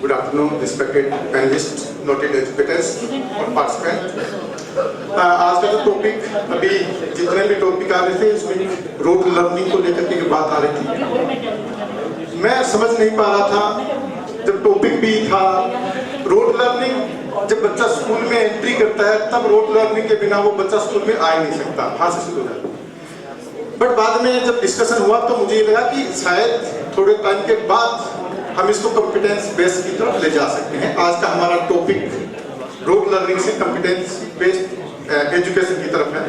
Good afternoon, respected panelists, noted educators और participants. आज का जो टॉपिक अभी जितने भी टॉपिक आ रहे थे उसमें रोड लर्निंग को लेकर के बात आ रही थी। मैं समझ नहीं पा रहा था जब टॉपिक भी था रोड लर्निंग, जब बच्चा स्कूल में एंट्री करता है तब रोड लर्निंग के बिना वो बच्चा स्कूल में आ ही नहीं सकता, वहां से शुरू होता है। बट बाद में जब डिस्कशन हुआ तो मुझे ये लगा कि शायद थोड़े टाइम के बाद हम इसको कॉम्पिटेंस बेस्ड की तरफ ले जा सकते हैं। आज का हमारा टॉपिक रोड लर्निंग से कॉम्पिटेंस बेस्ड एजुकेशन की तरफ है।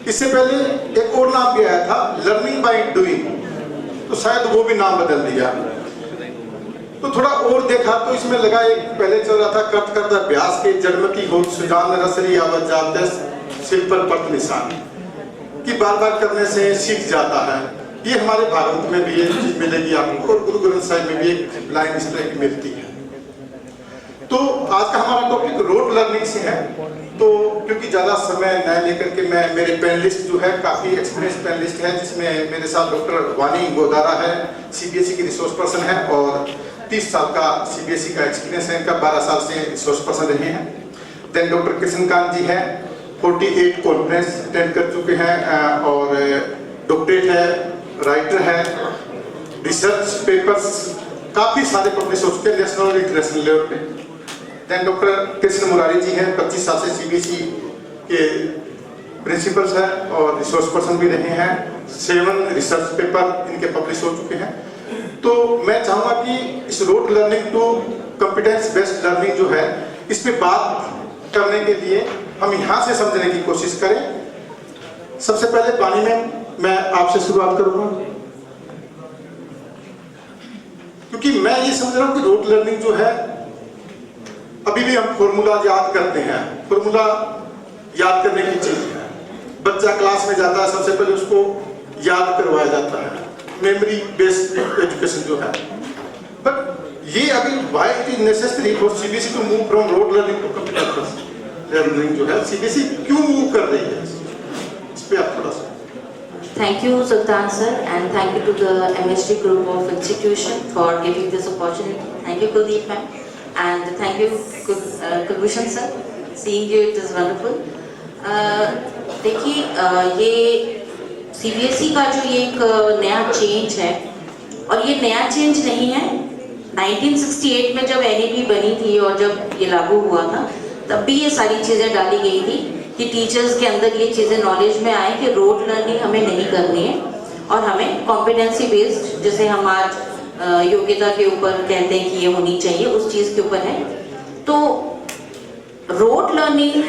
इससे पहले एक और नाम भी आया था लर्निंग बाय डूइंग, तो शायद वो भी नाम बदल दिया। तो थोड़ा और देखा तो इसमें लगा एक पहले चल रहा था करत करत अभ्यास के जड़मती हो सुजान रसरी आवत जाते सिर पर पट निशान, कि बार बार करने से सीख जाता है। ये हमारे भागवत में भी ये चीज मिलेगी आपको और गुरु ग्रंथ साहिब में भी एक लाइन इस तरह की मिलती है। तो आज का हमारा टॉपिक रोड लर्निंग से है। तो क्योंकि ज्यादा समय न लेकर के मैं मेरे पैनलिस्ट जो है काफी एक्सपीरियंस पैनलिस्ट है, जिसमें मेरे साथ डॉक्टर वानी गोदारा है, सीबीएसई की रिसोर्स पर्सन है और 30 साल का सीबीएसई का एक्सपीरियंस है इनका, 12 साल से रिसोर्स पर्सन रहे हैं। देन डॉक्टर कृष्णकांत जी है, 48 कॉन्फ्रेंस अटेंड कर चुके हैं और डॉक्टरेट है, राइटर है, रिसर्च पेपर्स काफी सारे पब्लिश हो चुके हैं नेशनल और इंटरनेशनल लेवल पे। देन डॉक्टर कृष्ण मुरारी जी हैं, 25 साल से सीबीएसई के प्रिंसिपल्स हैं और रिसोर्स पर्सन भी रहे हैं। 7 रिसर्च पेपर इनके पब्लिश हो चुके हैं। तो मैं चाहूंगा कि इस rote learning to competence based learning जो है इस पे बात करने के लिए हम यहाँ से समझने की कोशिश करें। सबसे पहले पानी में मैं आपसे शुरुआत करूंगा, क्योंकि मैं ये समझ रहा हूं कि रोड लर्निंग जो है अभी भी हम फॉर्मूला याद करते हैं, फॉर्मूला याद करने की चीज है। बच्चा क्लास में जाता है सबसे पहले उसको याद करवाया जाता है, मेमोरी बेस्ड एजुकेशन जो है। बट ये अभी why it is necessary for CBSE to move from rote learning to competence learning जो है सीबीएसई क्यों मूव कर रही है, इस पे आप थोड़ा सा। Thank you, Sultan sir, and thank you to the MHD group of institution for giving this opportunity. Thank you, Kuldeep ma'am, and thank you, Kulbhushan sir. Seeing you, it is wonderful. देखिए, ये CBSE का जो ये एक नया change है, और ये नया चेंज नहीं है। 1968 में जब NEP बनी थी और जब ये लागू हुआ था, तब भी ये सारी चीज़ें डाली गई थी कि टीचर्स के अंदर ये चीज़ें नॉलेज में आए कि रोड लर्निंग हमें नहीं करनी है और हमें कॉम्पिटेंसी बेस्ड, जैसे हम आज योग्यता के ऊपर कहते हैं कि ये होनी चाहिए, उस चीज़ के ऊपर है। तो रोड लर्निंग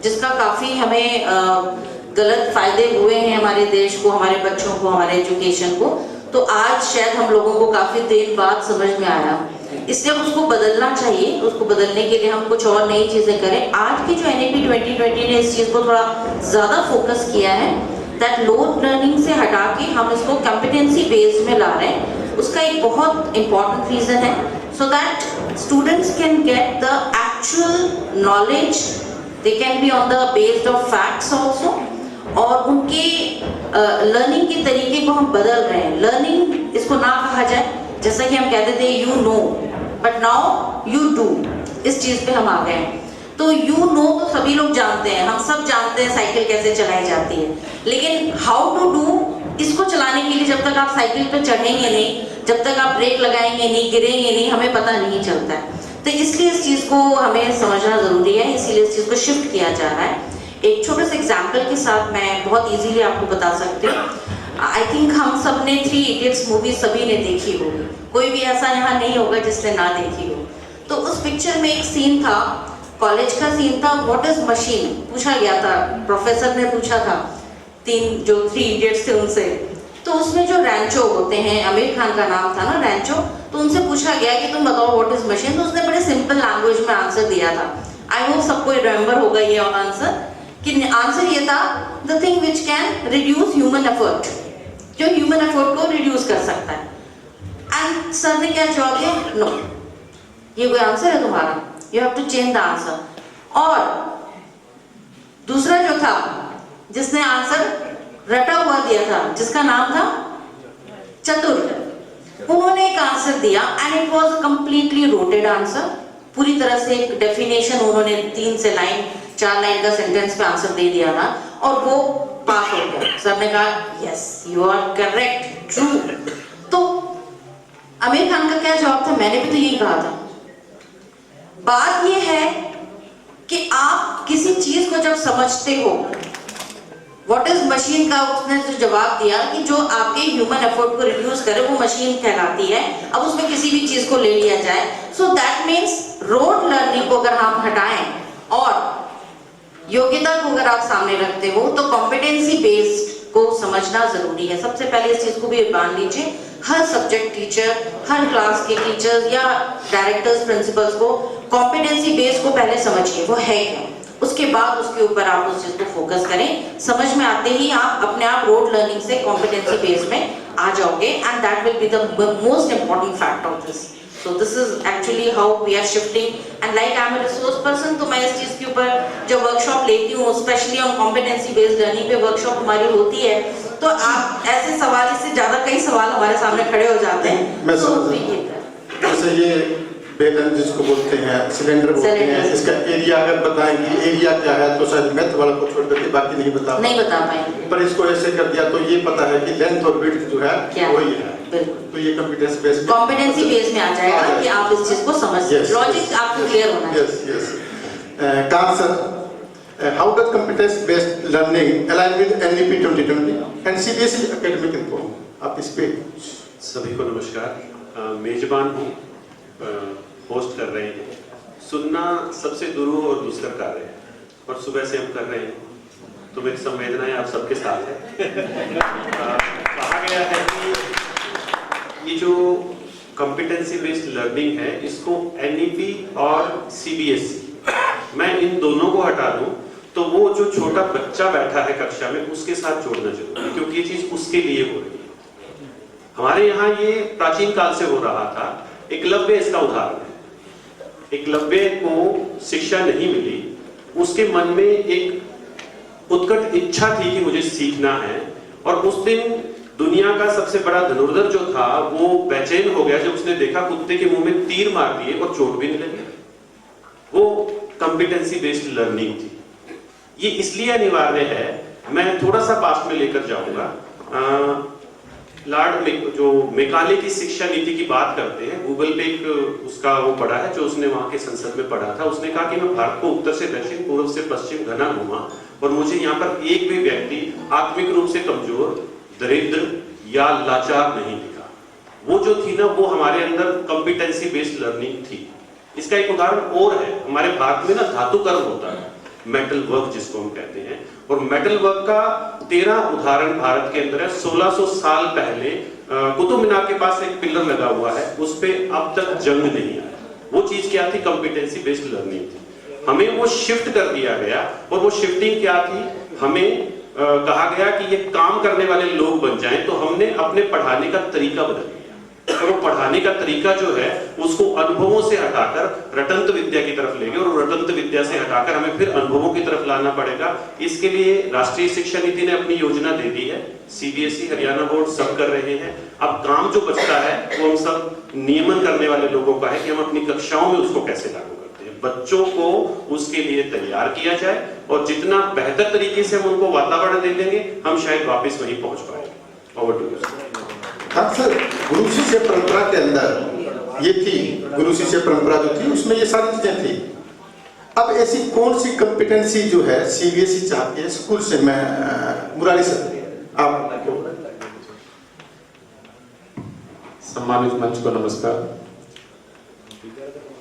जिसका काफ़ी हमें गलत फायदे हुए हैं हमारे देश को, हमारे बच्चों को, हमारे एजुकेशन को, तो आज शायद हम लोगों को काफ़ी देर बाद समझ में आया। इसलिए उसको बदलना चाहिए। उसको बदलने के लिए हम कुछ और नई चीज़ें करें। आज की जो NEP 2020 ने इस चीज़ को थोड़ा ज़्यादा फोकस किया है, दैट रोड लर्निंग से हटा के हम इसको कॉम्पिटेंसी बेस्ड में ला रहे हैं। उसका एक बहुत इम्पॉर्टेंट रीज़न है, so that students can get the actual knowledge, they can be on the based of facts also, और उनके लर्निंग के तरीके को हम बदल रहे हैं। लर्निंग इसको ना कहा जाए, जैसा कि हम कहते थे you know, but now you do, इस चीज़ पे हम आ गए हैं। तो यू नो तो सभी लोग जानते हैं, हम सब जानते हैं साइकिल कैसे चलाई जाती है, लेकिन हाउ टू डू, इसको चलाने के लिए जब तक आप साइकिल पे चढ़ेंगे नहीं, जब तक आप ब्रेक लगाएंगे नहीं, गिरेंगे नहीं, हमें पता नहीं चलता है। तो इसलिए इस चीज़ को हमें समझना ज़रूरी है, इसीलिए इस चीज़ को शिफ्ट किया जा रहा है। एक छोटे से एग्जाम्पल के साथ मैं बहुत ईजीली आपको बता सकती हूँ। आई थिंक हम सब ने 3 इडियट्स मूवी सभी ने देखी होगी, कोई भी ऐसा यहाँ नहीं होगा जिसने ना देखी हो। तो उस पिक्चर में एक सीन था, कॉलेज का सीन था, व्हाट इज मशीन पूछा गया था, प्रोफेसर ने पूछा था 3 इडियट्स थे उनसे। तो उसमें जो रैंचो होते हैं, आमिर खान का नाम था ना रैंचो, तो उनसे पूछा गया कि तुम बताओ व्हाट इज मशीन, तो उसने बड़े सिंपल लैंग्वेज में आंसर दिया था। आई होप सबको रिमेंबर होगा ये आंसर, कि आंसर ये था the thing which can reduce human effort, जो ह्यूमन एफर्ट को रिड्यूस कर सकता है। एंड सर ने क्या जवाब दिया, नो, ये कोई आंसर है तुम्हारा, you have to change the answer. और दूसरा जो था जिसने आंसर रटा हुआ दिया था, जिसका नाम था चतुर, उन्होंने एक आंसर दिया and it was completely rotted answer, पूरी तरह से एक डेफिनेशन उन्होंने 4 लाइन का सेंटेंस पे आंसर दे दिया था और वो पास हो गया। सर ने कहा yes you are correct true. तो आमिर खान का क्या जवाब था, मैंने भी तो यही कहा था। बात ये है कि आप किसी चीज को जब समझते हो, व्हाट इज मशीन का उसने जो जवाब दिया कि जो आपके ह्यूमन एफर्ट को रिड्यूस करे वो मशीन कहलाती है। अब उसमें किसी भी चीज को ले लिया जाए, so that means road learning को अगर हम हटाएं और योग्यता को अगर आप सामने रखते हो तो कॉम्पिटेंसी बेस्ड को समझना जरूरी है। सबसे पहले इस चीज को भी मान लीजिए, हर सब्जेक्ट टीचर, हर क्लास के टीचर्स या डायरेक्टर्स प्रिंसिपल्स को कॉम्पिटेंसी बेस्ड को पहले समझिए वो है क्या, उसके बाद उसके ऊपर आप उस चीज को फोकस करें। समझ में आते ही आप अपने आप रोड लर्निंग से कॉम्पिटेंसी बेस में आ जाओगे and that will be the most important fact of this. So this is actually how we are shifting and like I am a resource person, तो मैं इस चीज के ऊपर जब वर्कशॉप लेती हूँ, specially on competency based learning पे वर्कशॉप हमारी होती है, तो आप ऐसे सवाल, इससे ज्यादा कई सवाल हमारे सामने खड़े हो जाते हैं। मैं तो जैसे ये बेलन जिसको बोलते हैं, सिलेंडर बोलते हैं, इसका एरिया अगर बताएंगे एरिया क्या है तो शायद मैथ वाला को छोड़ करके बाकी नहीं बता पाएंगे, पर इसको ऐसे कर दिया तो ये पता है कि लेंथ और विड्थ जो है वही है। तो ये कॉम्पिटेंसी बेस में आ जाएगा कि आप इस चीज को समझिए, लॉजिक आपको क्लियर होना है। Yes yes. कान sir, how does competency based learning align with NEP 2020 and CBSE academic info? आप इस पे। सभी को नमस्कार। मेजबान हूँ, होस्ट कर रहे हैं। सुनना सबसे दुरूह और दुष्कर कार्य है और सुबह से हम कर रहे हैं, तो मेरी संवेदनाएं आप सबके साथ है। कहा गया है कि ये जो कॉम्पिटेंसी बेस्ड लर्निंग है इसको एनईपी और सीबीएसई, मैं इन दोनों को हटा दूं तो वो जो छोटा बच्चा बैठा है कक्षा में उसके साथ जोड़ना जरूरी है, क्योंकि ये चीज उसके लिए हो रही है। हमारे यहाँ ये प्राचीन काल से हो रहा था। एकलव्य इसका उदाहरण है। एकलव्य को शिक्षा नहीं मिली, उसके मन में एक उत्कट इच्छा थी कि मुझे सीखना है, और उस दिन दुनिया का सबसे बड़ा धनुर्धर जो था वो बेचैन हो गया जब उसने देखा कुत्ते के मुंह में तीर मार दिए और चोट भी नहीं लगी। वो कॉम्पिटेंसी बेस्ड लर्निंग थी। ये इसलिए अनिवार्य है, मैं थोड़ा सा पास्ट में लेकर जाऊंगा। लॉर्ड जो मेकाले की शिक्षा नीति की बात करते हैं, गूगल पे एक उसका वो पढ़ा है जो उसने वहां के संसद में पढ़ा था। उसने कहा कि मैं भारत को उत्तर से दक्षिण, पूर्व से पश्चिम घना घूमा और मुझे यहाँ पर एक भी व्यक्ति आत्मिक रूप से कमजोर, दरिद्र या लाचार नहीं दिखा। वो जो थी ना, वो हमारे अंदर कॉम्पिटेंसी बेस्ड लर्निंग थी। इसका एक उदाहरण और है, हमारे भारत में ना धातु कर्म होता है, मेटल वर्क जिसको हम कहते हैं, और मेटल वर्क का 13 उदाहरण भारत के अंदर है। 1600 साल पहले कुतुब मीनार के पास एक पिलर लगा हुआ है, उस पे अब तक जंग नहीं आया। वो चीज क्या थी? कॉम्पिटेंसी बेस्ड लर्निंग थी। हमें वो शिफ्ट कर दिया गया, और वो शिफ्टिंग क्या थी? हमें कहा गया कि ये काम करने वाले लोग बन जाएं, तो हमने अपने पढ़ाने का तरीका बदल दिया। और वो पढ़ाने का तरीका जो है उसको अनुभवों से हटाकर रटंत विद्या की तरफ लेंगे, और रटंत विद्या से हटाकर हमें फिर अनुभवों की तरफ लाना पड़ेगा। इसके लिए राष्ट्रीय शिक्षा नीति ने अपनी योजना दे दी है, सीबीएसई, हरियाणा बोर्ड सब कर रहे हैं। अब काम जो बचता है वो हम सब नियमन करने वाले लोगों का है कि हम अपनी कक्षाओं में उसको कैसे लागू करते हैं। बच्चों को उसके लिए तैयार किया जाए, और जितना बेहतर तरीके से हम उनको वातावरण दे देंगे, हम शायद वापस वहीं पहुंच पाएंगे। Over to you. हाँ सर, गुरु शिष्य परंपरा के अंदर ये थी, गुरु शिष्य परंपरा जो थी उसमें ये सारी चीजें थी। अब ऐसी कौन सी कॉम्पिटेंसी जो है सीबीएसई चाहती है स्कूल से? मैं मुरारी सर, आप सम्मानित मंच को नमस्कार।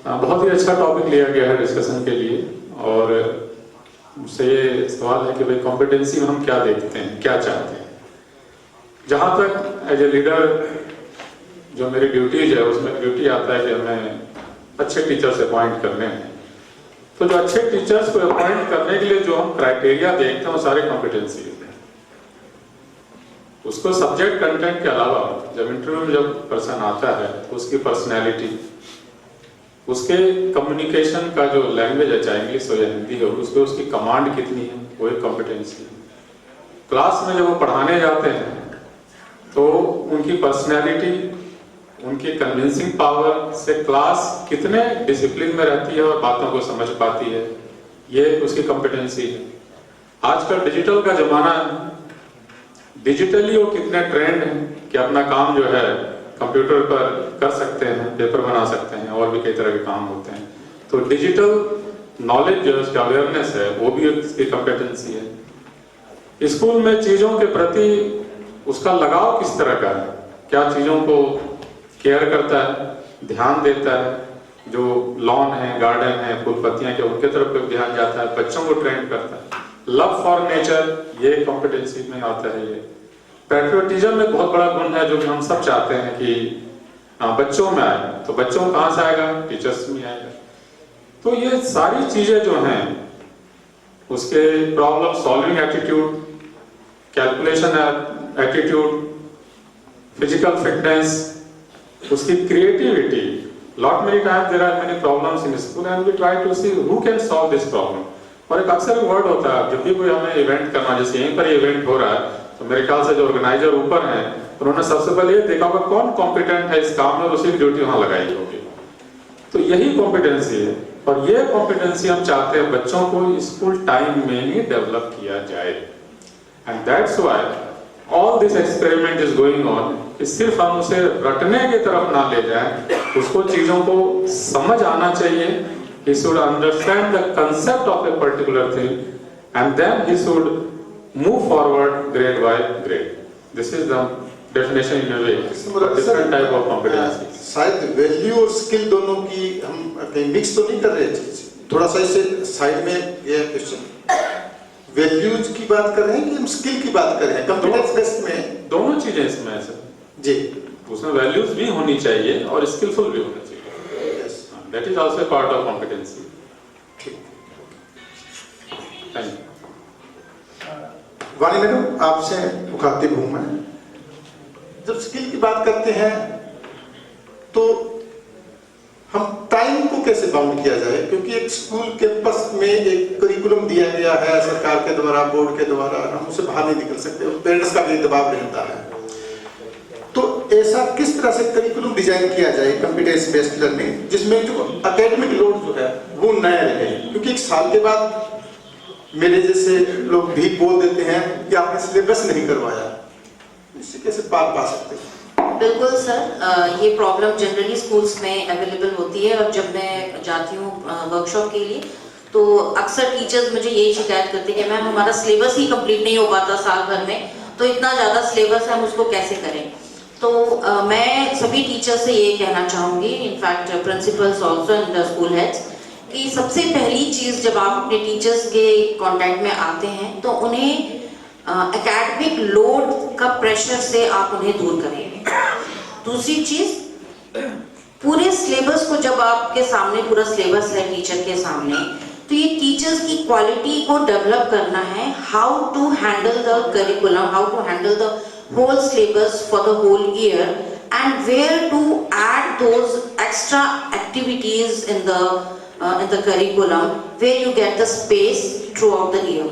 बहुत ही अच्छा टॉपिक लिया गया है डिस्कशन के लिए, और मुझसे ये सवाल है कि भाई कॉम्पिटेंसी में हम क्या देखते हैं, क्या चाहते हैं। जहाँ तक एज ए लीडर जो मेरी ड्यूटीज है, उसमें ड्यूटी आता है कि हमें अच्छे टीचर्स अपॉइंट करने हैं। तो जो अच्छे टीचर्स को अपॉइंट करने के लिए जो हम क्राइटेरिया देखते हैं वो सारे कॉम्पिटेंसी हैं। उसको सब्जेक्ट कंटेंट के अलावा जब इंटरव्यू में जब पर्सन आता है तो उसकी पर्सनैलिटी, उसके कम्युनिकेशन का जो लैंग्वेज है, चाहे इंग्लिश हो या हिंदी हो, उसको उसकी कमांड कितनी है, वो एक कॉम्पिटेंसी है। क्लास में जब वो पढ़ाने जाते हैं तो उनकी पर्सनैलिटी उनकी कन्विंसिंग पावर से क्लास कितने डिसिप्लिन में रहती है और बातों को समझ पाती है, ये उसकी कॉम्पिटेंसी है। आजकल डिजिटल का जमाना है, डिजिटली वो कितने ट्रेंड हैं कि अपना काम जो है कंप्यूटर पर कर सकते हैं, पेपर बना सकते हैं, और भी कई तरह के काम होते हैं। तो डिजिटल नॉलेज जो उसका अवेयरनेस है वो भी उसकी कॉम्पिटेंसी है। स्कूल में चीज़ों के प्रति उसका लगाव किस तरह का है, क्या चीज़ों को केयर करता है, ध्यान देता है, जो लॉन है, गार्डन है, फूल पत्तियां के उनके तरफ ध्यान जाता है, बच्चों को ट्रेन करता है। लव फॉर नेचर, ये कॉम्पिटेंसी में आता है। ये पैट्रियोटिज्म में बहुत बड़ा गुण है जो कि हम सब चाहते हैं कि बच्चों में आए। तो बच्चों में कहाँ से आएगा, टीचर्स में आएगा। तो ये सारी चीजें जो हैं, उसके problem solving attitude, calculation attitude, physical fitness, उसकी creativity. Lot many times there are many problems in school and we try to see who can solve this problem. और एक अक्सर वर्ड होता है, जब भी कोई हमें इवेंट करना, जैसे यहीं पर इवेंट हो रहा है, तो मेरे ख्याल से जो ऑर्गेनाइजर ऊपर हैं उन्होंने सबसे पहले ये देखा होगा कौन कॉम्पिटेंट है इस काम में, उसी की ड्यूटी वहां लगाई होगी। तो यही कॉम्पिटेंसी है, और ये कॉम्पिटेंसी हम चाहते हैं बच्चों को स्कूल टाइम में ही डेवलप किया जाए। And that's why all this experiment is going on, कि सिर्फ हम उसे रटने की तरफ ना ले जाएं, उसको चीजों को समझ आना चाहिए। He should understand the concept of a particular thing and then he should move forward grade by grade. This is the definition in a way for different type of competencies. शायद वैल्यू और skill दोनों की हम कहीं mix तो नहीं कर रहे चीज, थोड़ा सा इसे साइड में ये क्वेश्चन, वैल्यूज की बात कर रहे हैं कि हम स्किल की बात कर रहे हैं? कॉम्पिटेंस बेस्ड में दोनों चीजें इसमें है सर जी, उसमें वैल्यूज भी होनी चाहिए और स्किलफुल भी होना चाहिए। That is also a part of competency. Thank you. Vani madam, आपसे मुखातिब हूं मैं। जब स्किल की बात करते हैं तो हम टाइम को कैसे बाउंड किया जाए, क्योंकि एक स्कूल कैंपस में एक करिकुलम दिया गया है सरकार के द्वारा, बोर्ड के द्वारा, हम उसे बाहर नहीं निकल सकते, पेरेंट्स का भी दबाव रहता है। तो ऐसा किस तरह से करिकुलम डिजाइन किया जाए कॉम्पिटेंस बेस्ड लर्निंग, जिसमें जो एकेडमिक लोड जो है वो नया रहे? क्योंकि एक साल के बाद मेरे जैसे लोग भी बोल देते हैं कि आपने सिलेबस नहीं करवाया, इससे कैसे पार पा सकते हैं? बिल्कुल सर, ये प्रॉब्लम जनरली स्कूल्स में अवेलेबल होती है। और जब मैं जाती हूँ वर्कशॉप के लिए तो अक्सर टीचर्स मुझे यही शिकायत करते हैं कि मैम हमारा सिलेबस ही कंप्लीट नहीं हो पाता साल भर में, तो इतना ज़्यादा सिलेबस है, हम उसको कैसे करें। तो मैं सभी टीचर से ये कहना चाहूँगी, in fact principles also and the school heads, कि सबसे पहली चीज़ जब आप अपने टीचर्स के कांटेक्ट में आते हैं तो उन्हें एकेडमिक लोड का प्रेशर से आप उन्हें दूर करेंगे। दूसरी चीज़, पूरे सिलेबस को जब आपके सामने पूरा सिलेबस है टीचर के सामने, तो ये टीचर्स की क्वालिटी को डेवलप करना है, how to handle the curriculum, how to handle the whole syllabus for the whole year, and where to add those extra activities in the curriculum where you get the space throughout the year,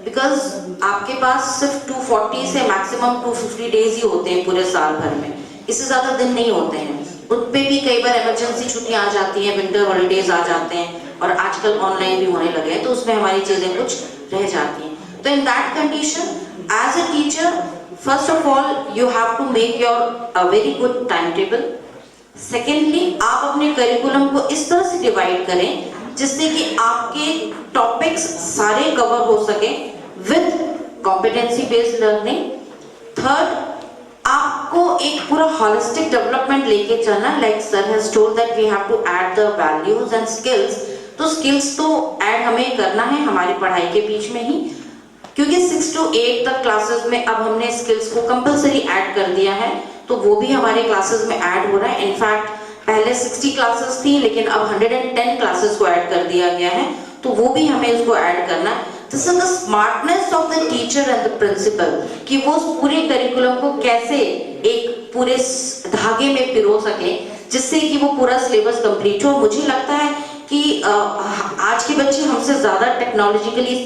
because आपके पास सिर्फ 240 से maximum 250 days ही होते हैं पूरे साल भर में, इससे ज़्यादा दिन नहीं होते हैं। उन पे भी कई बार इमरजेंसी छुट्टियाँ आ जाती हैं, विंटर हॉलीडेज आ जाते हैं, और आजकल ऑनलाइन भी होने लगे हैं, तो उसमें हमारी चीज़ें कुछ रह जाती हैं। तो in that condition as a teacher, first of all you have to make your a very good timetable. Secondly, आप अपने करिकुलम को इस तरह से डिवाइड करें जिससे कि आपके टॉपिक्स सारे कवर हो सके with competency based learning. Third, आपको एक पूरा होलिस्टिक डेवलपमेंट लेके चलना, like sir has told that we have to add the values and skills. तो स्किल्स तो ऐड हमें करना है हमारी पढ़ाई के बीच में ही, क्योंकि 6 to 8 तक क्लासेस में अब हमने स्किल्स को कंपलसरी ऐड कर दिया है, तो वो भी हमारे क्लासेस में ऐड हो रहा है। इनफैक्ट पहले 60 क्लासेस थी, लेकिन अब 110 क्लासेस को ऐड कर दिया गया है, तो वो भी हमें उसको ऐड करना है। This is the smartness of the teacher and the principal, कि वो पूरे करिकुलम को कैसे एक पूरे धागे में पिरो सके जिससे कि वो पूरा सिलेबस कंप्लीट हो। मुझे लगता है कि आज के बच्चे हमसे ज़्यादा टेक्नोलॉजिकली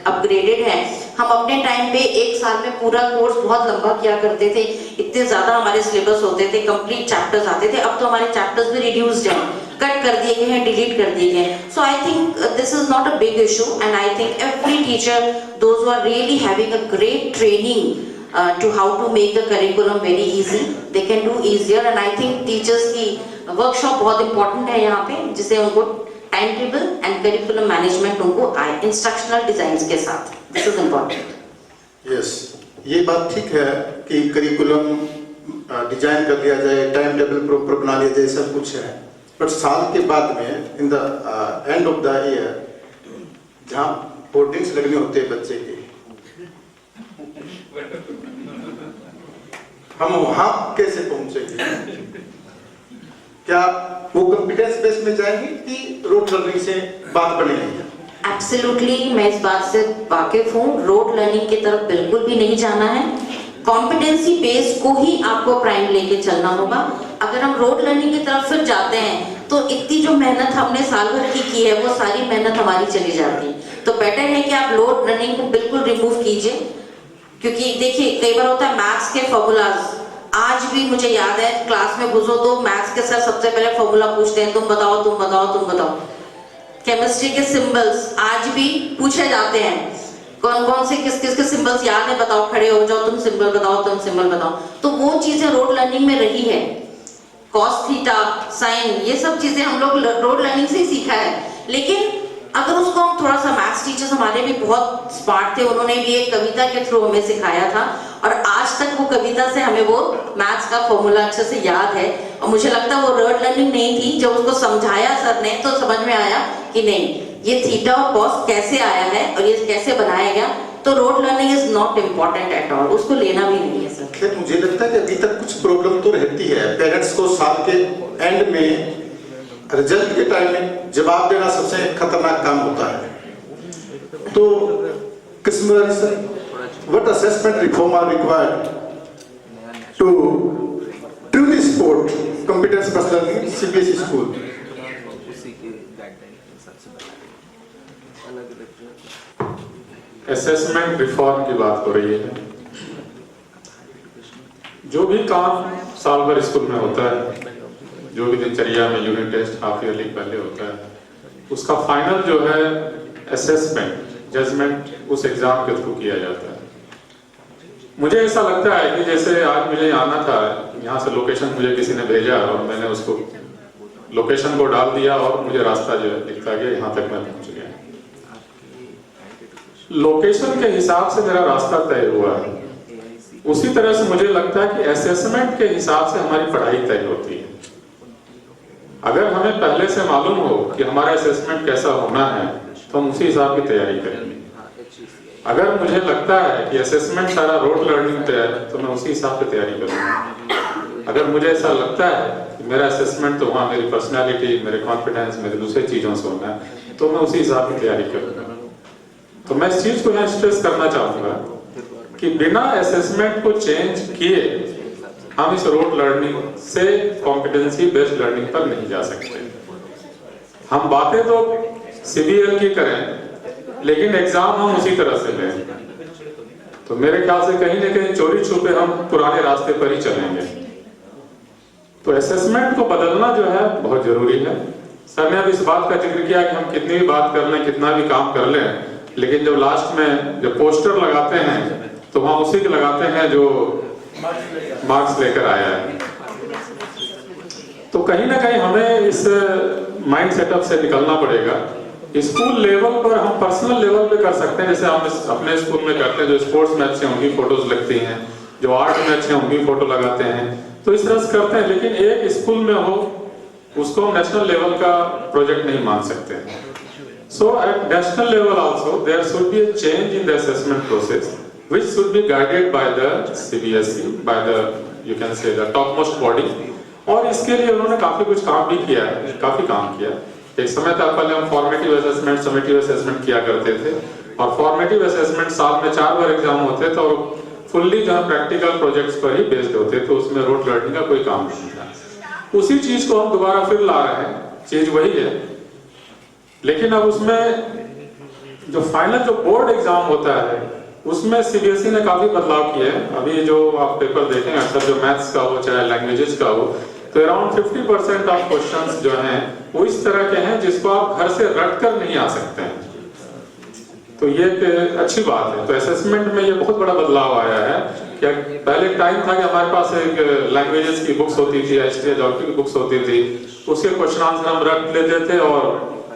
अपग्रेडेड है। हम अपने टाइम पे एक साल में पूरा कोर्स बहुत लंबा किया करते थे, इतने ज्यादा हमारे सिलेबस होते थे, कंप्लीट चैप्टर्स आते थे। अब तो हमारे चैप्टर्स भी रिड्यूस्ड हैं, कट कर दिए गए हैं, डिलीट कर दिए गए हैं। So I think this is not a big issue and I think every teacher, those who are really having a great training to how to make the curriculum very easy, they can do easier and I think teachers की workshop बहुत important है यहाँ पे, जिसे उनको time table and curriculum management उनको आए instructional designs के साथ। This is important. यस, ये बात ठीक है कि करिकुलम डिजाइन कर लिया जाए, टाइम टेबल प्रॉपर बना लिया जाए, सब कुछ है, बट साल के बाद में in the end of the year जहाँ बोर्डिंग्स लगने होते हैं बच्चे के, हम वहां कैसे पहुंचेंगे? क्या वो कॉम्पिटेंस बेस में जाएंगे कि रोड लर्निंग से बात बनेगी? एब्सोल्युटली, मैं इस बात से वाकिफ हूँ। रोड लर्निंग की तरफ बिल्कुल भी नहीं जाना है, कॉम्पिटेंसी बेस को ही आपको प्राइम लेके चलना होगा। अगर हम रोड लर्निंग की तरफ फिर जाते हैं तो इतनी जो मेहनत हमने साल भर की है वो सारी मेहनत हमारी चली जाती है। तो बेटर है कि आप रोड लर्निंग को बिल्कुल रिमूव कीजिए, क्योंकि देखिए कई बार होता है मैथ्स के फॉर्मूलाज, आज भी मुझे याद है क्लास में घुसो तो मैथ्स के सर सबसे पहले फॉर्मूला पूछते हैं, तुम बताओ तुम बताओ तुम बताओ। केमिस्ट्री के सिंबल्स आज भी पूछे जाते हैं, कौन कौन से किस किस के सिंबल्स याद है बताओ, खड़े हो जाओ, तुम सिंबल बताओ तुम सिंबल बताओ। तो वो चीजें रोड लर्निंग में रही है, कॉस थीटा साइन, ये सब चीजें हम लोग रोड लर्निंग से ही सीखा है। लेकिन अगर उसको हम थोड़ा सा, मैथ्स टीचर्स हमारे भी बहुत स्मार्ट थे, उन्होंने भी एक कविता के थ्रू हमें सिखाया था और आज तक वो कविता से हमें वो मैथ्स का फॉर्मूला अच्छे से याद है। और मुझे लगता है वो रोड लर्निंग नहीं थी, जब उसको समझाया सर ने तो समझ में आया कि नहीं ये थीटा और कॉस कैसे आया है और ये कैसे बनाया गया। तो road learning is not important at all, उसको लेना भी नहीं है सर। खैर मुझे लगता है कि अभी तक कुछ प्रॉब्लम तो रहती है, पेरेंट्स को साल के एंड में रिजल्ट के टाइम में जवाब देना सबसे खतरनाक काम होता है। तो Kismat sir, what assessment reform are required to truly support competence based learning in CBSE school? Assessment reform की बात हो रही है। जो भी काम साल भर स्कूल में होता है, जो भी दिनचर्या में यूनिट टेस्ट हाफ ईयरली पहले होता है, उसका फाइनल जो है असेसमेंट, जजमेंट उस एग्जाम के थ्रू किया जाता है। मुझे ऐसा लगता है कि जैसे आज मुझे आना था, यहाँ से लोकेशन मुझे किसी ने भेजा और मैंने उसको लोकेशन को डाल दिया और मुझे रास्ता जो है दिखता गया, यहाँ तक मैं पहुँच गया। लोकेशन के हिसाब से मेरा रास्ता तय हुआ है, उसी तरह से मुझे लगता है कि असेसमेंट के हिसाब से हमारी पढ़ाई तय होती है। अगर हमें पहले से मालूम हो कि हमारा असेसमेंट कैसा होना है तो हम उसी हिसाब की तैयारी करेंगे। अगर मुझे लगता है कि असेसमेंट सारा रोड लर्निंग पे है तो मैं उसी हिसाब से तैयारी करूंगा। अगर मुझे ऐसा लगता है कि मेरा असेसमेंट तो वहाँ मेरी पर्सनालिटी, मेरे कॉन्फिडेंस, मेरे दूसरे चीज़ों से होना है तो मैं उसी हिसाब की तैयारी करूंगा। तो मैं इस चीज़ को यहाँ स्ट्रेस करना चाहूँगा कि बिना असेसमेंट को चेंज किए हम इस रोड लर्निंग से कॉम्पिटेंसी बेस्ड लर्निंग पर नहीं जा सकते। हम बातें तो CBL की करें लेकिन एग्जाम हम उसी तरह से लें, तो मेरे ख्याल से कहीं ना कहीं चोरी छुपे हम पुराने रास्ते पर ही चलेंगे। तो असेसमेंट को बदलना जो है बहुत जरूरी है। सर ने अब इस बात का जिक्र किया कि हम कितनी भी बात कर लें, कितना भी काम कर लें, लेकिन जब लास्ट में जब पोस्टर लगाते हैं तो वहाँ उसी के लगाते हैं जो मार्क्स लेकर आया है। तो कहीं ना कहीं हमें इस माइंड सेटअप से निकलना पड़ेगा। स्कूल लेवल पर हम पर्सनल लेवल पे कर सकते हैं, जैसे हम अपने स्कूल में करते हैं, जो स्पोर्ट्स में अच्छे होंगी फोटोज लगती हैं, जो आर्ट में अच्छे होंगी फोटो लगाते हैं, तो इस तरह से करते हैं। लेकिन एक स्कूल में हो उसको हम नेशनल लेवल का प्रोजेक्ट नहीं मान सकते। So at national level also there should be a change in the assessment process which should be guided by the CBSE, by the you can say the topmost body। और इसके लिए उन्होंने काफी कुछ काम भी किया है, काफी काम किया। एक समय तक पहले हम फॉर्मेटिव असेसमेंट, समेटिव असेसमेंट किया करते थे और फॉर्मेटिव असेसमेंट साल में 4 बार एग्जाम होते थे और फुल्ली जो है प्रैक्टिकल प्रोजेक्ट्स पर ही बेस्ड होते थे, उसमें रोड लर्निंग का कोई काम नहीं था। उसी चीज को हम दोबारा फिर ला रहे हैं, चीज वही है, लेकिन अब उसमें जो फाइनल जो बोर्ड एग्जाम होता है उसमें सीबीएसई ने काफी बदलाव किए हैं। अभी जो आप पेपर देखें अक्सर जो मैथ्स का हो चाहे लैंग्वेजेस का हो, तो अराउंड 50% ऑफ क्वेश्चंस जो हैं वो इस तरह के हैं जिसको आप घर से रट कर नहीं आ सकते हैं। तो ये एक अच्छी बात है। तो असेसमेंट में ये बहुत बड़ा बदलाव आया है। क्या पहले एक टाइम था कि हमारे पास एक लैंग्वेजेस की बुक्स होती थी, हिस्ट्री ज्योग्राफी की बुक्स होती थी, उसके क्वेश्चन आंसर हम रट लेते थे और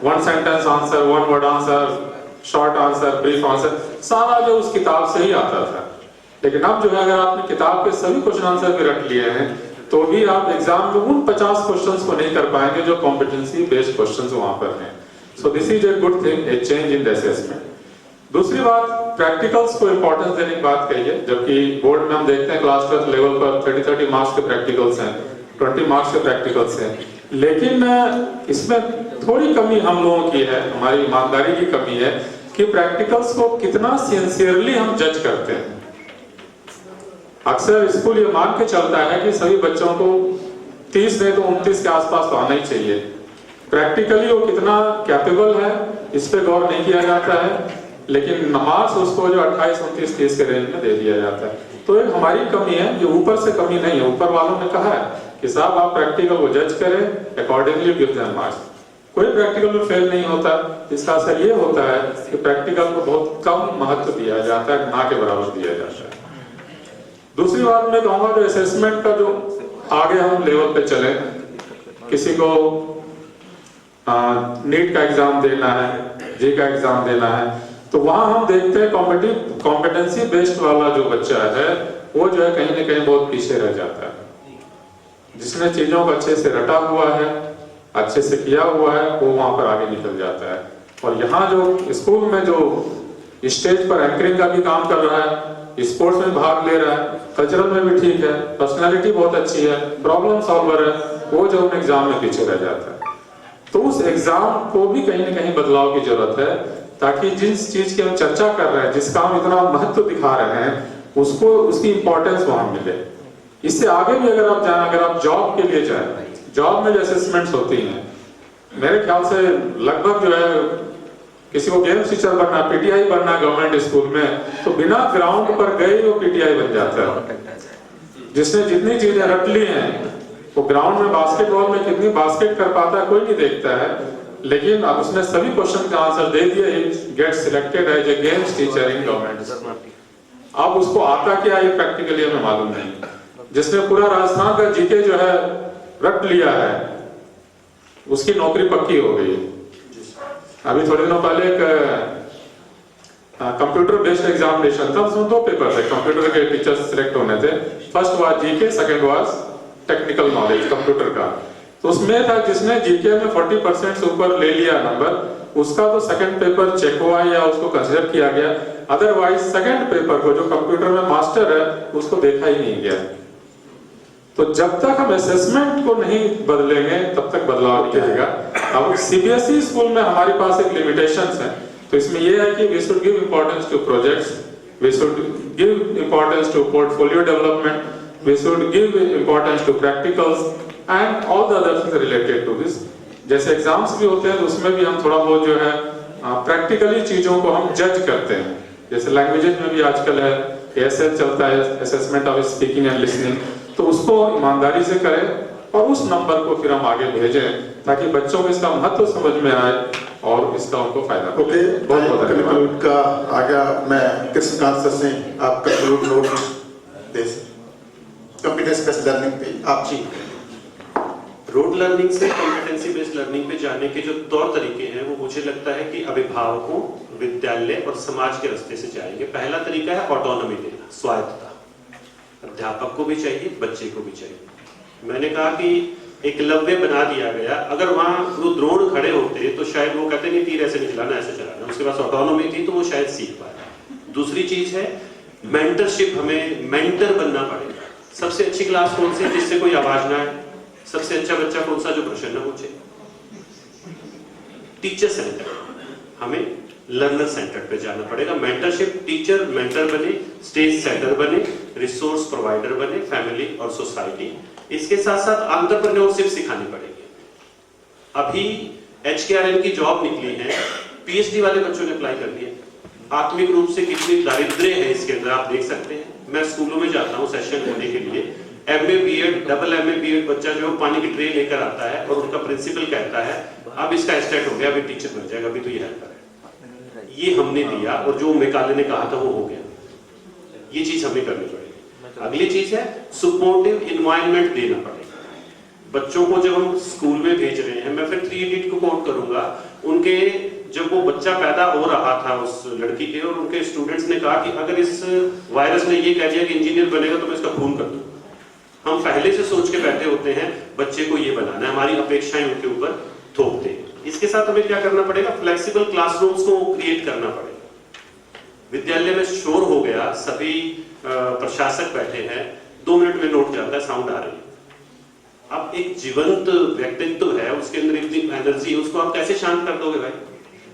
1 sentence answer, 1 word answer, short answer, brief answer, सारा जो उस किताब से ही आता था। लेकिन अब जो है अगर आपने किताब के सभी क्वेश्चन आंसर भी रट लिए हैं तो भी आप एग्जाम में उन 50 क्वेश्चंस को नहीं कर पाएंगे जो कॉम्पिटेंसी बेस्ड क्वेश्चंस वहां पर हैं। सो this is a good thing, A change in the assessment. दूसरी बात, प्रैक्टिकल्स को इंपॉर्टेंस देने की बात कही है। जबकि बोर्ड में हम देखते हैं क्लास 12 लेवल पर 30 मार्क्स के प्रैक्टिकल्स हैं, 20 मार्क्स के प्रैक्टिकल्स हैं, लेकिन इसमें थोड़ी कमी हम लोगों की है, हमारी ईमानदारी की कमी है कि प्रैक्टिकल्स को कितना सिंसियरली हम जज करते हैं। अक्सर स्कूल ये मान के चलता है कि सभी बच्चों को 30 नहीं तो 29 के आसपास तो आना ही चाहिए। प्रैक्टिकली वो कितना कैपेबल है इस पे गौर नहीं किया जाता है, लेकिन मार्क्स उसको जो 28, 29, 30 के रेंज में दे दिया जाता है। तो एक हमारी कमी है, ये ऊपर से कमी नहीं है। ऊपर वालों ने कहा है कि साहब आप प्रैक्टिकल को जज करें, अकॉर्डिंगली गिव देम मार्क्स। कोई प्रैक्टिकल में फेल नहीं होता। इसका असर ये होता है कि प्रैक्टिकल को बहुत कम महत्व दिया जाता है, ना के बराबर दिया जाता है। दूसरी बात मैं कहूँगा जो असेसमेंट का जो आगे हम लेवल पे चले, किसी को नीट का एग्जाम देना है, जे का एग्जाम देना है, तो वहां हम देखते हैं कॉम्पिटेंसी बेस्ड वाला जो बच्चा है वो जो है कहीं ना कहीं बहुत पीछे रह जाता है। जिसने चीजों को अच्छे से रटा हुआ है, अच्छे से किया हुआ है, वो वहां पर आगे निकल जाता है। और यहाँ जो स्कूल में जो स्टेज पर एंकरिंग का भी काम कर रहा है, स्पोर्ट्स में भाग ले रहा है, कल्चरल में भी ठीक है, पर्सनालिटी बहुत अच्छी है, प्रॉब्लम सॉल्वर है, वो जो एग्जाम में पीछे रह जाता है। तो उस एग्जाम को भी कहीं ना कहीं बदलाव की जरूरत है, ताकि जिस चीज की हम चर्चा कर रहे हैं, जिसका हम इतना महत्व दिखा रहे हैं, उसको उसकी इंपॉर्टेंस वहां मिले। इससे आगे भी अगर आप जाए, अगर आप जॉब के लिए जाए, जॉब में जो असेसमेंट्स होती हैं, मेरे ख्याल से लगभग जो है किसी को गेम्स टीचर बनना, पीटीआई बनना गवर्नमेंट स्कूल में, तो बिना ग्राउंड पर गए वो पीटीआई बन जाता है। जिसने जितनी चीजें रट ली हैं वो ग्राउंड में बास्केटबॉल में कितनी बास्केट कर पाता है कोई नहीं देखता है, लेकिन अब उसने सभी क्वेश्चन का आंसर दे दिया, get selected as a games teacher in government. अब उसको आता क्या ये प्रैक्टिकली हमें मालूम नहीं। जिसने पूरा राजस्थान का जीके जो है रट लिया है, उसकी नौकरी पक्की हो गई। अभी थोड़े दिनों पहले एक कंप्यूटर बेस्ड एग्जामिनेशन था, उसमें 2 पेपर थे, कंप्यूटर के टीचर्स सिलेक्ट होने थे। First was GK, second was technical knowledge computer का। तो उसमें था जिसने जीके में 40% से ऊपर ले लिया नंबर, उसका तो सेकंड पेपर चेक हुआ या उसको कंसीडर किया गया। अदरवाइज सेकंड पेपर को जो कंप्यूटर में मास्टर है उसको देखा ही नहीं गया। तो जब तक हम असेसमेंट को नहीं बदलेंगे तब तक बदलाव नहीं आएगा। अब सीबीएसई स्कूल में हमारे पास एक लिमिटेशंस है, तो इसमें यह है कि we should give importance to projects, we should give importance to portfolio development, we should give importance to practicals and all the other things related to this. जैसे एग्जाम्स भी होते हैं तो उसमें भी हम थोड़ा बहुत जो है प्रैक्टिकली चीजों को हम जज करते हैं। जैसे लैंग्वेजेस में भी आजकल है एएसएल चलता है, assessment of speaking and listening, तो उसको ईमानदारी से करें और उस नंबर को फिर हम आगे भेजें ताकि बच्चों को इसका महत्व समझ में आए और इसका उनको फायदा मिले। ओके, बहुत बहुत कंक्लूड का आगे मैं कृष्णकांत सर से आप कंक्लूड नोट दे कॉम्पिटेंस बेस्ड लर्निंग पे आप जी। रोड लर्निंग से कॉम्पिटेंसी बेस्ड लर्निंग पे जाने के जो तौर तरीके हैं वो मुझे लगता है कि अभिभावकों, विद्यालय और समाज के रास्ते से जाएंगे। पहला तरीका है ऑटोनॉमी देना, स्वायत्तता। अध्यापक को भी चाहिए, बच्चे को भी चाहिए। मैंने कहा कि एकलव्य बना दिया गया, अगर वहां वो द्रोण खड़े होते तो शायद वो कहते नहीं तीर ऐसे नहीं चलाना, ऐसे चलाना। उसके पास ऑटोनॉमी थी तो वो शायद सीख पाए। दूसरी चीज है मेंटरशिप, हमें मेंटर बनना पड़ेगा। सबसे अच्छी क्लास कौन सी जिससे कोई आवाज ना आए, सबसे अच्छा बच्चा कौन सा जो प्रश्न न पूछे। टीचर सेंटर, हमें लर्नर सेंटर पे जाना पड़ेगा। मेंटरशिप, टीचर मेंटर बने, स्टेज सेटर बने, रिसोर्स प्रोवाइडर बने, फैमिली और सोसाइटी। इसके साथ साथ एंटरप्रेन्योरशिप सिखानी पड़ेगी। अभी HKRM की जॉब निकली है पीएचडी वाले बच्चों ने अप्लाई कर दिया। आत्मिक रूप से कितनी दारिद्र्य है इसके अंदर आप देख सकते हैं। मैं स्कूलों में जाता हूँ सेशन होने के लिए, MA BEd double MA BEd बच्चा जो पानी की ट्रे लेकर आता है और उनका प्रिंसिपल कहता है अब इसका स्टेट हो गया, अभी टीचर बन जाएगा, अभी तो ये हेल्पर है। ये हमने दिया और जो मेकाले ने कहा था वो हो गया। ये चीज हमें करनी पड़ेगी। अगली चीज है सपोर्टिव इन्वायरमेंट देना पड़ेगा बच्चों को। जब हम स्कूल में भेज रहे हैं, मैं फिर 3 इडियट को कोट करूंगा, उनके जब वो बच्चा पैदा हो रहा था उस लड़की के, और उनके स्टूडेंट्स ने कहा कि अगर इस वायरस ने ये कह दिया कि इंजीनियर बनेगा तो मैं इसका खून कर दूं। हम पहले से सोच के बैठे होते हैं बच्चे को ये बनाना है, हमारी अपेक्षाएं उनके ऊपर थोपते हैं। इसके साथ हमें क्या करना पड़ेगा, फ्लेक्सिबल क्लासरूम्स को क्रिएट करना पड़ेगा। विद्यालय में शोर हो गया, सभी प्रशासक बैठे हैं, 2 मिनट में नोट जाता है, साउंड आ रही है। अब एक जीवंत व्यक्तित्व है, उसके अंदर इतनी एनर्जी है, उसको आप कैसे शांत कर दोगे भाई?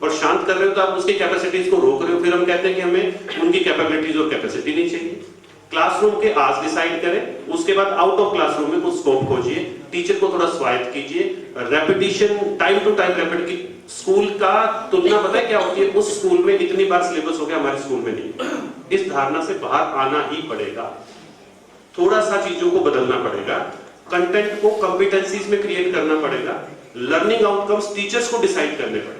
और शांत कर रहे हो तो आप उसकी कैपेसिटीज को रोक रहे हो। फिर हम कहते हैं कि हमें उनकी कैपेबिलिटीज और कैपेसिटी नहीं चाहिए। क्लासरूम के आज डिसाइड करें, उसके बाद आउट ऑफ क्लासरूम में कुछ स्कोप खोजिए, टीचर को थोड़ा स्वायत्त कीजिए, repetition, time to time repeat की। स्कूल का तुलना पता है क्या होती है, उस स्कूल में इतनी बार सिलेबस हो गया, हमारे स्कूल में नहीं। इस धारणा से बाहर आना ही पड़ेगा, थोड़ा सा चीजों को बदलना पड़ेगा, कंटेंट को कॉम्पिटेंसीज में क्रिएट करना पड़ेगा, लर्निंग आउटकम्स टीचर्स को डिसाइड करने पड़ेंगे।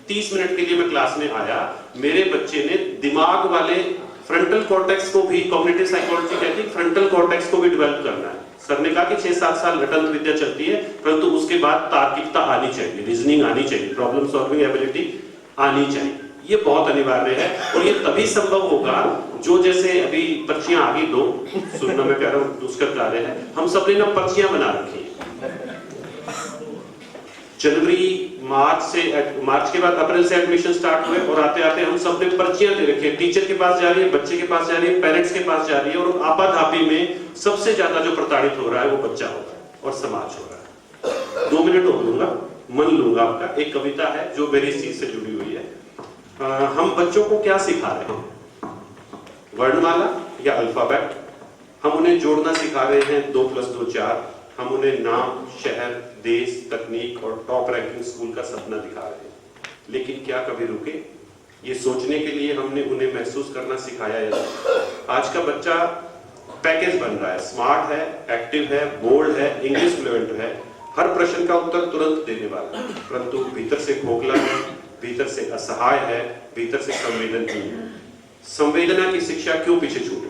30 मिनट के लिए मैं क्लास में आया, मेरे बच्चे ने दिमाग वाले फ्रंटल कॉर्टेक्स को भी, कॉग्निटिव साइकोलॉजी कहती है फ्रंटल कॉर्टेक्स को भी डेवलप करना है। सर ने कहा कि 6-7 साल रटंत विद्या चलती है, परंतु उसके बाद तार्किकता आनी चाहिए, रीजनिंग आनी चाहिए, प्रॉब्लम सॉल्विंग एबिलिटी आनी चाहिए। ये बहुत अनिवार्य है और ये तभी संभव होगा जो, जैसे अभी पर्चियां आ गई 2, सुनना मैं कह रहा हूँ दुष्कर कार्य है, हम सबने ना पर्चियां बना रखी है। जनवरी मार्च के बाद अप्रैल से एडमिशन स्टार्ट हुए और आते आते हम सबने पर्चियां दे रखी है। टीचर के पास जा रही है, बच्चे के पास जा रही है, पेरेंट्स के पास जा रही है, और आपाधापी में सबसे ज्यादा जो प्रताड़ित हो रहा है वो बच्चा हो रहा है और समाज हो रहा है। 2 मिनट और लूंगा, मन लूंगा आपका। एक कविता है जो मेरी इस चीज से जुड़ी हुई है। हम बच्चों को क्या सिखा रहे हैं, वर्णमाला या अल्फाबेट? हम उन्हें जोड़ना सिखा रहे हैं, 2 + 2 4। हम उन्हें नाम, शहर, देश, तकनीक और टॉप रैंकिंग स्कूल का सपना दिखा रहे हैं। लेकिन क्या कभी रुके ये सोचने के लिए हमने उन्हें महसूस करना सिखाया है? आज का बच्चा पैकेज बन रहा है, स्मार्ट है, एक्टिव है, बोल्ड है, इंग्लिश फ्लुएंट है, हर प्रश्न का उत्तर तुरंत देने वाला है, परंतु भीतर से खोखला है, भीतर से असहाय है, भीतर से संवेदनहीन है। संवेदना की शिक्षा क्यों पीछे छूट गई?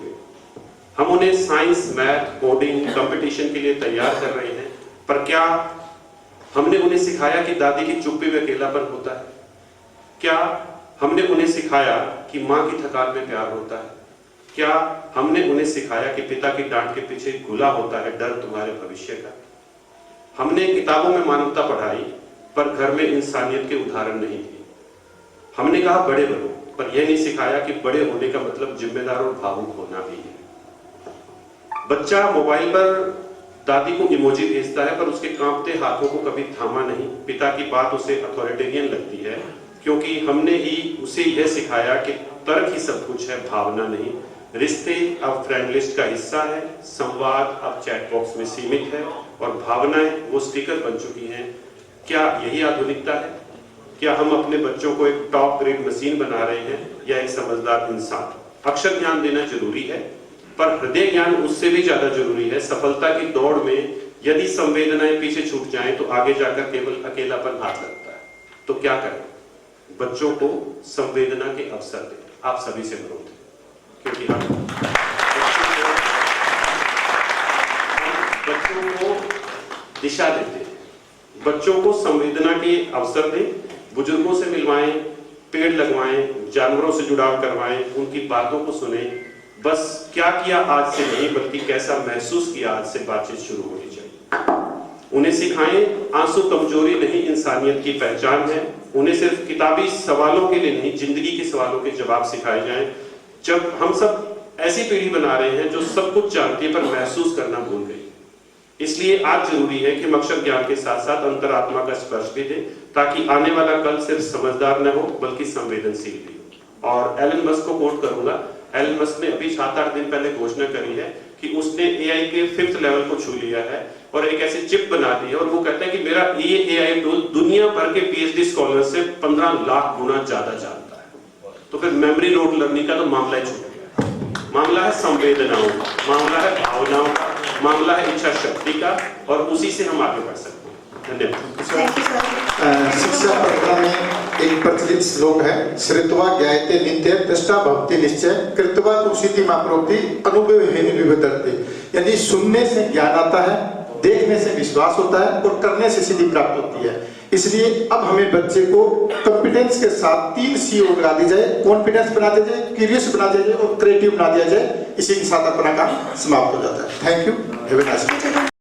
हम उन्हें साइंस, मैथ, कोडिंग, कंपटीशन के लिए तैयार कर रहे हैं, पर क्या हमने उन्हें सिखाया कि दादी की चुप्पी में अकेलापन होता है? क्या हमने उन्हें सिखाया कि माँ की थकान में प्यार होता है? क्या हमने उन्हें सिखाया कि पिता की डांट के पीछे घुला होता है डर तुम्हारे भविष्य का? हमने किताबों में मानवता पढ़ाई, पर घर में इंसानियत के उदाहरण नहीं दिए। हमने कहा बड़े बनो, पर यह नहीं सिखाया कि बड़े होने का मतलब जिम्मेदार और भावुक होना भी है। बच्चा मोबाइल पर दादी को इमोजी भेजता है, पर उसके कांपते हाथों को कभी थामा नहीं। पिता की बात उसे अथॉरिटेरियन लगती है, क्योंकि हमने ही उसे यह सिखाया कि तर्क ही सब कुछ है, भावना नहीं। रिश्ते अब फ्रेंड लिस्ट का हिस्सा है, संवाद अब चैट बॉक्स में सीमित है, और भावनाएं वो स्टिकर बन चुकी हैं। क्या यही आधुनिकता है? क्या हम अपने बच्चों को एक टॉप ग्रेड मशीन बना रहे हैं या एक समझदार इंसान? अक्षर ज्ञान देना जरूरी है, पर हृदय ज्ञान उससे भी ज्यादा जरूरी है। सफलता की दौड़ में यदि संवेदनाएं पीछे छूट जाएं तो आगे जाकर केवल अकेलापन हाथ लगता है। तो क्या करें? बच्चों को संवेदना के अवसर दें। आप सभी से अनुरोध है, क्योंकि हम बच्चों को दिशा देते हैं। बच्चों को संवेदना के अवसर दें, बुजुर्गों से मिलवाएं, पेड़ लगवाएं, जानवरों से जुड़ाव करवाएं, उनकी बातों को सुने। बस क्या किया आज से नहीं, बल्कि कैसा महसूस किया आज से बातचीत शुरू होनी चाहिए। उन्हें सिखाएं आंसू कमजोरी नहीं, इंसानियत की पहचान है। उन्हें सिर्फ किताबी सवालों के लिए नहीं, जिंदगी के सवालों के जवाब सिखाए जाएं। जब हम सब ऐसी पीढ़ी बना रहे हैं जो सब कुछ जानती है पर महसूस करना भूल गई, इसलिए आज जरूरी है कि हम अक्षर ज्ञान के साथ साथ अंतरात्मा का स्पर्श भी दें, ताकि आने वाला कल सिर्फ समझदार न हो बल्कि संवेदनशील भी हो। और एलन मस्क को कोट करूंगा। एलन मस्क ने अभी 7-8 दिन पहले घोषणा करी है कि उसने एआई के 5th लेवल को छू लिया है और एक ऐसी चिप बना दी है, और वो कहता है कि मेरा ये एआई टूल दुनिया भर के पीएचडी स्कॉलर से 15 लाख गुना ज्यादा जानता है। तो फिर मेमोरी नोट लर्निंग का तो मामला ही छूट गया। मामला है संवेदनाओं का, मामला है भावनाओं का, मामला है इच्छा शक्ति का, और उसी से हम आगे बढ़ सकते हैं। धन्यवाद। शिक्षा प्रकरण में एक प्रचलित श्लोक है, श्रुत्वा ज्ञायते नित्य दृष्टा भक्ति निश्चय कृत्वा तुषिति माप्रोक्ति अनुभवेन विवदन्ति। यानी सुनने से ज्ञान आता है, देखने से विश्वास होता है और करने से सिद्धि प्राप्त होती है। इसलिए अब हमें बच्चे को कॉन्फिडेंस के साथ 3 CO बना दी जाए, कॉन्फिडेंस बना दिया जाए, क्यूरियस बना दिया जाए और क्रिएटिव बना दिया जाए। इसी के साथ अपना काम समाप्त हो जाता है। Thank you, have a nice day.